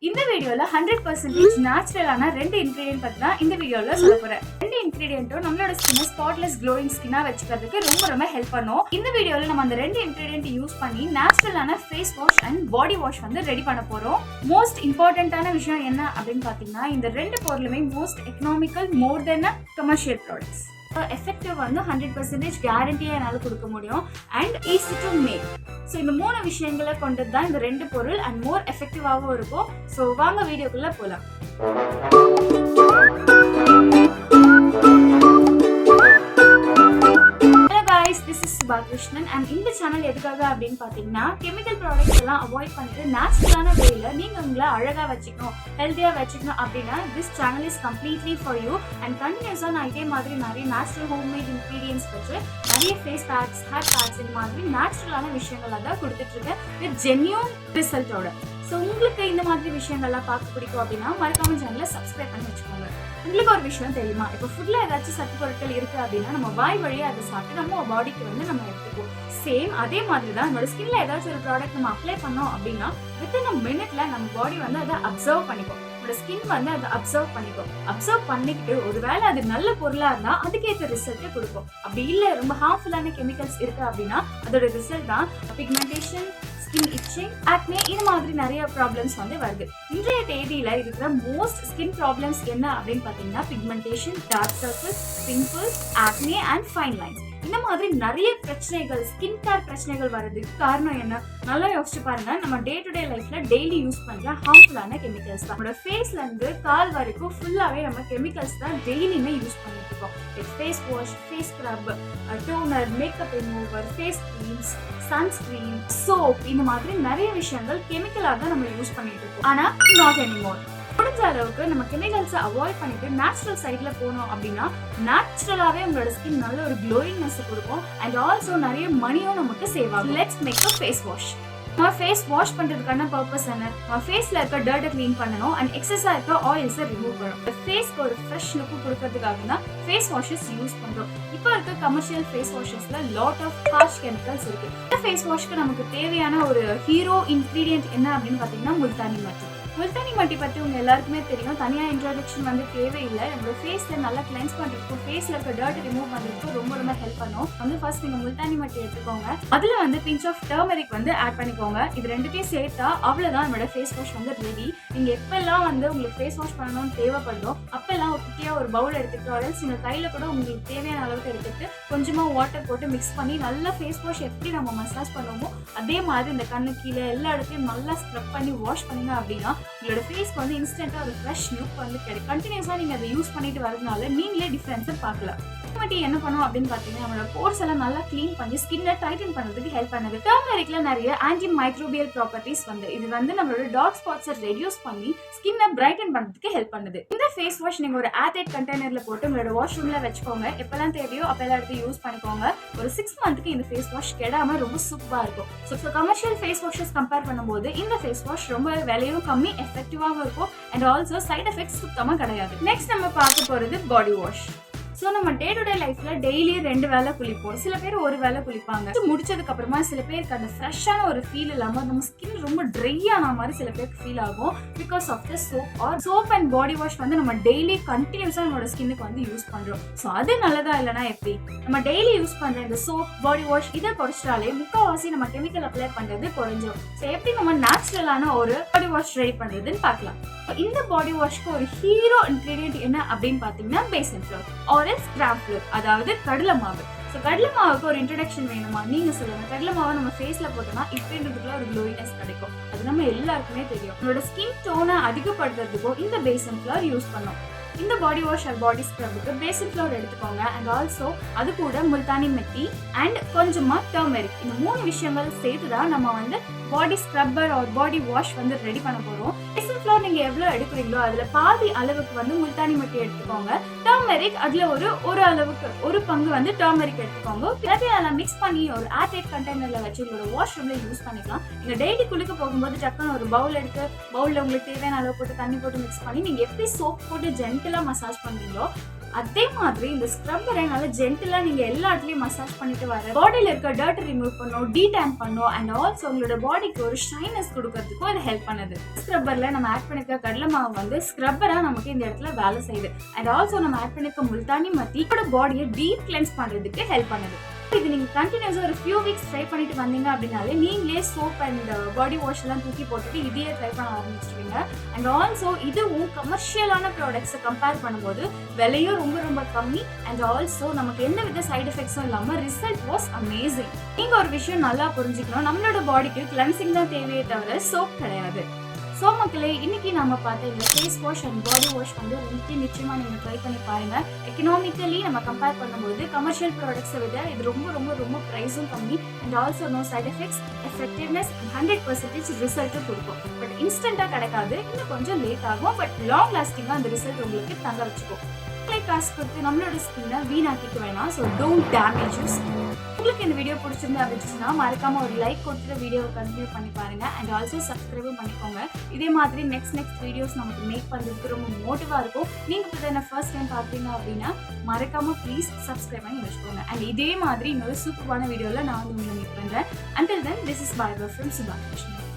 இந்த வீடியோல 100% நேச்சுரலான 2 இன்கிரிடியன்ட் பத்தி தான் இந்த வீடியோல சொல்ல போறேன். 2 இன்கிரிடியன்ட்டும் நம்மளோட ஸ்கின் ஸ்பாட்லெஸ் க்ளோயிங் ஸ்கின்னா வச்சுக்கிறதுக்கு ரொம்ப ஹெல்ப் பண்ணும். இந்த வீடியோல நம்ம அந்த 2 இன்கிரிடியன்ட் யூஸ் பண்ணி நேச்சுரலான face wash and body wash வந்து ரெடி பண்ண போறோம். மோஸ்ட் இம்பார்ட்டன்ட்டான விஷயம் என்ன அப்படின்னு பாத்தீங்கன்னா, இந்த 2 பொருளுமே most economical more than commercial products. Effective வந்து 100% கேரண்டியா என்னால் கொடுக்க முடியும் and easy to make. So இந்த 3 விஷயங்களை கொண்டது தான் இந்த 2 பொருள் அண்ட் மோர் எஃபெக்டிவாகவும் இருக்கும். ஸோ வாங்க வீடியோக்குள்ள போகலாம். This is Subhakrishnan and இந்த சேனல் எதுக்காக அப்படின்னு பார்த்தீங்கன்னா, கெமிக்கல் ப்ராடக்ட்ஸ் எல்லாம் அவாய்ட் பண்ணிட்டு நேச்சுரலான வேல நீங்க உங்களை அழகா வச்சுக்கணும், ஹெல்த்தியா வச்சுக்கணும் அப்படின்னா this channel is completely for you. And கண்டினியூஸா நான் இதே மாதிரி நிறைய நேச்சுரல் ஹோம்மேட் இன்கிரீடியன்ஸ் வச்சு நிறைய ஃபேஸ் பேக்ஸ், ஹேர் பேக்ஸ் இந்த மாதிரி நேச்சுரலான விஷயங்கள் தான் கொடுத்துட்டு இருக்கேன் வித் ஜென்யூன் ரிசல்ட்டோட. ஸோ உங்களுக்கு இந்த மாதிரி விஷயங்கள்லாம் பார்க்க பிடிக்கும் அப்படின்னா மறக்காம சேனலை சப்ஸ்கிரைப் பண்ணி வச்சுக்கோங்க. உங்களுக்கு ஒரு விஷயம் தெரியுமா, இப்போ ஃபுட்ல ஏதாச்சும் சத்து பொருட்கள் இருக்கு அப்படின்னா நம்ம வாய் வழியா அதை சாப்பிட்டு நம்ம பாடிக்கு வந்து நம்ம எடுத்துக்குவோம். சேம் அதே மாதிரி தான் நம்மளோட ஸ்கின்ல ஏதாச்சும் ஒரு ப்ராடக்ட் நம்ம அப்ளை பண்ணோம் அப்படின்னா வித்தின் அ மினிட்ல நம்ம பாடி வந்து அதை அப்சர்வ் பண்ணிக்கும். நம்மளோட ஸ்கின் வந்து அதை அப்சர்வ் பண்ணிக்கும். அப்சர்வ் பண்ணிக்கிட்டு ஒருவேளை அது நல்ல பொருளா இருந்தா அதுக்கேற்ற ரிசல்ட்டை கொடுக்கும். அப்படி இல்லை ரொம்ப ஹார்ம்ஃபுல்லான கெமிக்கல்ஸ் இருக்கு அப்படின்னா அதோட ரிசல்ட் தான் பிக்மெண்டேஷன், ஸ்கின் இச்சிங், ஆக்னே இந்த மாதிரி நிறைய ப்ராப்ளம்ஸ் வந்து வருது. இன்றைய தேதியில இருக்கிற மோஸ்ட் ஸ்கின் ப்ராப்ளம்ஸ் என்ன அப்படின்னு பார்த்தீங்கன்னா pigmentation, dark circles, pimples, acne and fine lines. இந்த மாதிரி நிறைய பிரச்சனைகள், ஸ்கின் கேர் பிரச்சனைகள் வர்றதுக்கு காரணம் என்ன? நல்லா யோசிச்சு பாருங்க. நம்ம டே டு டே லைஃப்ல டெய்லி யூஸ் பண்ற ஹார்ம்ஃபுல்லான கெமிக்கல்ஸ் தான். நம்மளோட ஃபேஸ்ல இருந்து கால் வரைக்கும் ஃபுல்லாவே நம்ம கெமிக்கல்ஸ் தான் டெய்லியுமே யூஸ் பண்ணிட்டு இருக்கோம். Face wash, face scrub, toner, makeup remover, face creams, sunscreen, soap இந்த மாதிரி நிறைய விஷயங்கள் கெமிக்கலாக தான் நம்ம யூஸ் பண்ணிட்டு இருக்கோம். ஆனா நாட் எனிமோர். முடிஞ்ச அளவுக்கு நம்ம கெமிக்கல்ஸை அவாய்ட் பண்ணிட்டு நேச்சுரல் சைட்ல போனோம் அப்படின்னா நேச்சுரலாவே உங்களோட ஸ்கின் நல்ல ஒரு க்ளோயிங்னஸ் கொடுக்கும் அண்ட் ஆல்சோ நிறைய மணியும் நமக்கு சேவ் ஆகும். Let's make a face wash. நம்ம ஃபேஸ் வாஷ் பண்றதுக்கான பர்பஸ் என்ன? நம்ம ஃபேஸ்ல இருக்க டர்ட்டை க்ளீன் பண்ணணும் அண்ட் எக்ஸஸா இருக்க ஆயில்ஸை ரிமூவ் பண்ணணும். ஃபேஸ்க்கு ஒரு ஃப்ரெஷ் லுக் கொடுக்கறதுக்காக தான் ஃபேஸ் வாஷஸ் யூஸ் பண்றோம். இப்போ இருக்க கமர்ஷியல் ஃபேஸ் வாஷஸ்ல லாட் ஆஃப் ஹார்ஷ் கெமிக்கல்ஸ் இருக்கு. இந்த ஃபேஸ் வாஷ்க்கு நமக்கு தேவையான ஒரு ஹீரோ இன்கிரீடியன்ட் என்ன அப்படின்னு பாத்தீங்கன்னா முல்தானி மட்டி. முல்தானி மட்டி பற்றி உங்க எல்லாருக்குமே தெரியும். தனியாக இன்ட்ரோடக்ஷன் வந்து தேவையில்லை. நம்மளோட ஃபேஸ்ல நல்லா கிளென்ஸ் பண்ணுறதுக்கும் ஃபேஸ்ல இருக்க டர்ட் ரிமூவ் பண்ணுறதுக்கும் ரொம்ப ஹெல்ப் பண்ணும். வந்து ஃபர்ஸ்ட் நீங்க முல்தானி மட்டி எடுத்துக்கோங்க. அதுல வந்து பிஞ்ச் ஆஃப் டர்மரிக் வந்து ஆட் பண்ணிக்கோங்க. இது ரெண்டுத்தையும் சேர்த்தா அவ்வளவுதான் நம்மளோட ஃபேஸ் வாஷ் வந்து ரெடி. நீங்க எப்பெல்லாம் வந்து உங்களுக்கு ஃபேஸ் வாஷ் பண்ணணும்னு தேவைப்படுதோ அப்பெல்லாம் ஒரு குட்டியா ஒரு பவுல் எடுத்துக்கிட்டு ஆல்ஸ் நீங்க கையில கூட உங்களுக்கு தேவையான அளவுக்கு எடுத்துட்டு கொஞ்சமா வாட்டர் போட்டு மிக்ஸ் பண்ணி நல்லா ஃபேஸ் வாஷ் எப்படி நம்ம மசாஜ் பண்ணுவோமோ அதே மாதிரி இந்த கண்ணு கீழே எல்லா இடத்தையும் நல்லா ஸ்க்ரப் பண்ணி வாஷ் பண்ணீங்க அப்படின்னா உங்களோட ஃபேஸ்க்கு வந்து இன்ஸ்டன்ட்டா ஒரு ஃப்ரெஷ் லுக் வந்து கிடைக்கும். கண்டினியூஸா நீங்க அதை யூஸ் பண்ணிட்டு வரதுனால நீங்களே டிஃபரன்ஸை பார்க்கலாம். என்ன பண்ணும் அப்படின்னு பாத்தீங்கன்னா நம்மளோட போர்ஸ் எல்லாம் நல்லா கிளீன் பண்ணி ஸ்கின்னை டைட்டன் பண்றதுக்கு ஹெல்ப் பண்ணுது. டர்மரிக்ல நிறைய ஆன்டி மைக்ரோபியல் ப்ராப்பர்ட்டிஸ் வந்து இது வந்து நம்மளோட டார்க் ஸ்பாட்ஸை ரெடியூஸ் பண்ணி ஸ்கின்னை பிரைட்டன் பண்றதுக்கு ஹெல்ப் பண்ணுது. இந்த ஃபேஸ் வாஷ் நீங்க ஒரு ஏர்டைட் கண்டெய்னர்ல போட்டு உங்களோட வாஷ்ரூம்ல வச்சுக்கோங்க. எப்பெல்லாம் தேவையோ அப்பெல்லாம் எடுத்து யூஸ் பண்ணிக்கோங்க. ஒரு 6 மந்த்க்கு இந்த ஃபேஸ் வாஷ் கெடாம ரொம்ப சூப்பரா இருக்கும். So commercial face washes compare பண்ணும்போது இந்த ஃபேஸ் வாஷ் ரொம்ப விலையும் கம்மி, எஃபெக்டிவாகவும் இருக்கும் அண்ட் ஆல்சோ சைட் எஃபெக்ட்ஸ் சுத்தமா கிடையாது. நெக்ஸ்ட் நம்ம பார்க்க போறது பாடி வாஷ். ஸோ நம்ம டே டு டே லைஃப்ல டெய்லி 2 வேளை குளிப்போம். சில பேர் ஒரு வேளை குளிப்பாங்க. முடிச்சதுக்கு அப்புறமா சில பேருக்கு அந்த ஃப்ரெஷ்ஷான ஒரு ஃபீல் இல்லாம நம்ம ஸ்கின் ரொம்ப ட்ரை ஆன மாதிரி சில பேருக்கு ஃபீல் ஆகும் because of the soap or soap and body wash வந்து நம்ம டெய்லி கண்டினியூஸா நம்மளோட ஸ்கின்னுக்கு வந்து யூஸ் பண்றோம். ஸோ அது நல்லதா இல்லைன்னா எப்படி? நம்ம டெய்லி யூஸ் பண்ற இந்த சோப், பாடி வாஷ் இதை குறைச்சிட்டாலே முக்கால்வாசி நம்ம கெமிக்கல் அப்ளை பண்றது குறைஞ்சிடும். ஸோ எப்படி நம்ம நேச்சுரலான ஒரு பாடி வாஷ் ரெடி பண்றதுன்னு பார்க்கலாம். இந்த பாடி வாஷ்க்கு ஒரு ஹீரோ இன்கிரீடியன்ட் என்ன அப்படின்னு பாத்தீங்கன்னா besan flour or gram flour, அதாவது கடலை மாவு. ஸோ கடலை மாவுக்கு ஒரு இன்ட்ரடக்ஷன் வேணுமா? நீங்க சொல்லுங்க. கடலை மாவை நம்ம ஃபேஸ்ல போட்டோம்னா இப்படின்றதுக்குள்ள ஒரு க்ளோயினஸ் கிடைக்கும். அது நம்ம எல்லாருக்குமே தெரியும். நம்மளோட ஸ்கின் டோனை அதிகப்படுத்துறதுக்கும் இந்த பேசன் ஃப்ளோர் யூஸ் பண்ணோம். இந்த பாடி வாஷ் அண்ட் பாடி ஸ்க்ரப்புக்கு பேசிக் ஃப்ளோர் எடுத்துக்கோங்க அண்ட் ஆல்சோ அது கூட முல்தானி மெட்டி அண்ட் கொஞ்சமா டர்மெரிக். இந்த 3 விஷயங்கள் சேர்த்து தான் நம்ம வந்து பாடி ஸ்க்ரப்பர் ஆர் பாடி வாஷ் வந்து ரெடி பண்ண போறோம். பேசிக் ஃப்ளோர் நீங்க எவ்வளவு எடுக்கிறீங்களோ அதுல பாதி அளவுக்கு வந்து முல்தானி மெட்டி எடுத்துக்கோங்க. டர்மெரிக் அதுல ஒரு அளவுக்கு ஒரு பங்கு வந்து டர்மெரிக் எடுத்துக்கோங்க. எல்லாத்தையும் நல்லா மிக்ஸ் பண்ணி ஒரு ஏர்டைட் கண்டெய்னர்ல வச்சு உங்களோட வாஷ்ரூம்ல யூஸ் பண்ணிக்கலாம். நீங்க டெய்லி குளிக்க போகும்போது டக்குன்னு ஒரு பவுல் எடுத்து பவுல்ல உங்களுக்கு தேவையான அளவு போட்டு தண்ணி போட்டு மிக்ஸ் பண்ணி நீங்க எப்படி சோப் போட்டு ஜென்டிலா மசாஜ் பண்ணுவீங்களோ அதே மாதிரி இந்த ஸ்க்ரப்பரை நல்லா ஜென்டிலா நீங்க எல்லா இடத்துலயும் மசாஜ் பண்ணிட்டு வர பாடியில இருக்க டர்ட் ரிமூவ் பண்ணும், டீடான் பண்ணும் அண்ட் ஆல்சோ உங்களோட பாடிக்கு ஒரு ஷைனஸ் கொடுக்கறதுக்கும் இது ஹெல்ப் பண்ணுது. ஸ்க்ரப்பர்ல நம்ம ஆட் பண்ணிருக்க கடலை மாவு வந்து ஸ்க்ரப்பரா நமக்கு இந்த இடத்துல வேலை செய்யுது அண்ட் ஆல்சோ நம்ம ஆட் பண்ணிருக்க முல்தானி மத்தி பாடியை டீப் கிளென்ஸ் பண்றதுக்கு ஹெல்ப் பண்ணுது. இது நீங்க கண்டினியூஸா ஒரு ஃபியூ வீக்ஸ் ட்ரை பண்ணிட்டு வந்தீங்க அப்படின்னாலே நீங்களே சோப் அண்ட் பாடி வாஷ் எல்லாம் தூக்கி போட்டுட்டு இதையே ட்ரை பண்ண ஆரம்பிச்சிருவீங்க. அண்ட் ஆல்சோ இதுவும் கமர்ஷியலான ப்ராடக்ட்ஸை கம்பேர் பண்ணும்போது விலையும் ரொம்ப ரொம்ப கம்மி அண்ட் ஆல்சோ நமக்கு எந்த வித சைட் எஃபெக்ட்ஸும் இல்லாம ரிசல்ட் வாஸ் அமேசிங். நீங்க ஒரு விஷயம் நல்லா புரிஞ்சுக்கணும், நம்மளோட பாடிக்கு கிளென்சிங் தான் தேவையே தவிர சோப் கிடையாது. ஸோ மக்களே, இன்னைக்கு நம்ம பார்த்த இந்த face wash and body wash வந்து நிச்சயமா நீங்க ட்ரை பண்ணி பாருங்க. எக்கனாமிக்கலி நம்ம கம்பேர் பண்ணும்போது கமர்ஷியல் ப்ராடக்ட்ஸை விட இது ரொம்ப ரொம்ப ரொம்ப ப்ரைஸும் கம்மி and also no side effects, effectiveness 100% ரிசல்ட்டும் கொடுக்கும். பட் இன்ஸ்டன்ட்டாக கிடைக்காது, இன்னும் கொஞ்சம் லேட் ஆகும். பட் லாங் லாஸ்டிங்காக அந்த ரிசல்ட் உங்களுக்கு தங்க வச்சுக்கும். காசு கொடுத்து நம்மளோட ஸ்கின்னை வீணாக்கிக்க வேணாம். So don't damage your skin. உங்களுக்கு இந்த வீடியோ பிடிச்சிருந்தா அப்படின்னா மறக்காம ஒரு லைக் கொடுத்துட்டு வீடியோவை கண்டினியூ பண்ணி பாருங்க அண்ட் ஆல்சோ சப்ஸ்கிரைபும் பண்ணிக்கோங்க. இதே மாதிரி நெக்ஸ்ட் வீடியோஸ் நமக்கு மேக் பண்ணுறதுக்கு ரொம்ப மோட்டிவாக இருக்கும். நீங்கள் இப்போ என்ன ஃபர்ஸ்ட் டைம் பார்த்தீங்க அப்படின்னா மறக்காம ப்ளீஸ் சப்ஸ்கிரைப் பண்ணி வச்சுக்கோங்க. அண்ட் இதே மாதிரி இன்னொரு சூப்பரான வீடியோவில் நான் வந்து உங்களை மீட் பண்ணுறேன். Until then, this is bye from Subhakrishnan.